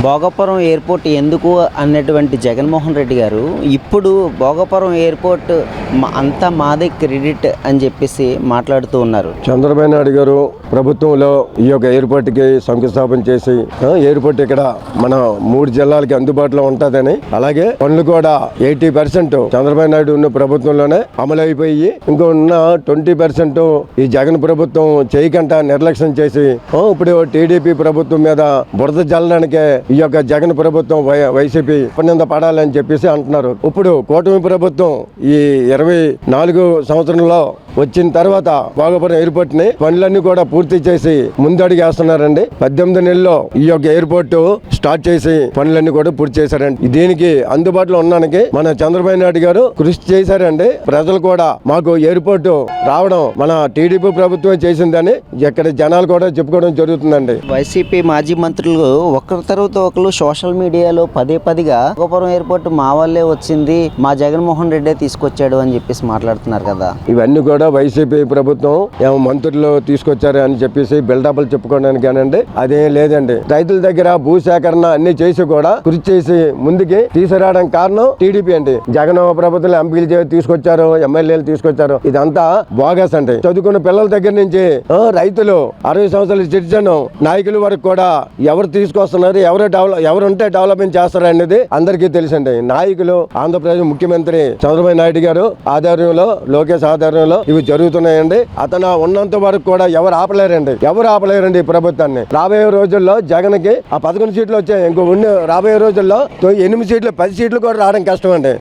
Bhogapuram airport ఎందుకు అన్నటువంటి జగన్మోహన్ రెడ్డి గారు ఇప్పుడు భోగాపురం ఎయిర్పోర్ట్ అంతా మాదే క్రెడిట్ అని చెప్పేసి మాట్లాడుతూ ఉన్నారు. చంద్రబాబు నాయుడు గారు ప్రభుత్వంలో ఈ యొక్క ఎయిర్పోర్ట్కి శంకుస్థాపన చేసి ఎయిర్పోర్ట్ ఇక్కడ మన 3 జిల్లాలకి అందుబాటులో ఉంటుందని, అలాగే పనులు కూడా 80% చంద్రబాబు నాయుడు ఉన్న ప్రభుత్వంలోనే అమలైపోయి ఇంకో ఉన్న 20% ఈ జగన్ ప్రభుత్వం చేయకుండా నిర్లక్ష్యం చేసి ఇప్పుడు టీడీపీ ప్రభుత్వం మీద బురద జల్లడానికే ఈ యొక్క జగన్ ప్రభుత్వం వైసీపీ పన్నింద పడాలని చెప్పేసి అంటున్నారు. ఇప్పుడు కూటమి ప్రభుత్వం ఈ 24 సంవత్సరంలో వచ్చిన తర్వాత భోగాపురం ఎయిర్పోర్ట్ ని పనులన్నీ కూడా పూర్తి చేసి ముందడుగు వేస్తున్నారండి. 18 నెలల్లో ఈ యొక్క ఎయిర్పోర్ట్ స్టార్ట్ చేసి పనులన్నీ కూడా పూర్తి చేశారండి. దీనికి అందుబాటులో ఉండడానికి మన చంద్రబాబు నాయుడు గారు కృషి చేశారండి. ప్రజలు కూడా మాకు ఎయిర్పోర్ట్ రావడం మన టీడీపీ ప్రభుత్వం చేసిందని ఇక్కడ జనాలు కూడా చెప్పుకోవడం జరుగుతుందండి. వైసీపీ మాజీ మంత్రులు ఒకరి తర్వాత ఒకరు సోషల్ మీడియాలో పదేగా భోగాపురం ఎయిర్పోర్ట్ మా వాళ్ళే వచ్చింది, మా జగన్మోహన్ రెడ్డి తీసుకొచ్చాడు అని చెప్పేసి మాట్లాడుతున్నారు కదా. ఇవన్నీ కూడా వైసీపీ ప్రభుత్వం ఏమో మంత్రులు తీసుకొచ్చారు అని చెప్పేసి బిల్డప్లు చెప్పుకోవడానికి కానండి, అదేం లేదండి. రైతుల దగ్గర భూసేకరణ అన్ని చేసి కూడా కృషి చేసి ముందుకి తీసుకురావడానికి కారణం టీడీపీ అండి. జగన్ ప్రభుత్వం ఎంపీలు తీసుకొచ్చారు, ఎమ్మెల్యేలు తీసుకొచ్చారు, ఇదంతా బోగస్ అండి. చదువుకున్న పిల్లల దగ్గర నుంచి రైతులు 60 సంవత్సరాల సిటిజన్ నాయకుల వరకు కూడా ఎవరు తీసుకొస్తున్నారు, ఎవరు ఉంటే డెవలప్మెంట్ చేస్తారు అనేది అందరికీ తెలుసండి. నాయకులు ఆంధ్రప్రదేశ్ ముఖ్యమంత్రి చంద్రబాబు నాయుడు గారు ఆధ్వర్యంలో, లోకేష్ ఆధ్వర్యంలో ఇవి జరుగుతున్నాయండి. అతను ఉన్నంత వరకు కూడా ఎవరు ఆపలేరండి ఈ ప్రభుత్వాన్ని. రాబోయే రోజుల్లో జగన్ కి ఆ 11 సీట్లు వచ్చాయి, ఇంకో రాబోయే రోజుల్లో 8 సీట్లు 10 సీట్లు కూడా రావడం కష్టం అండి.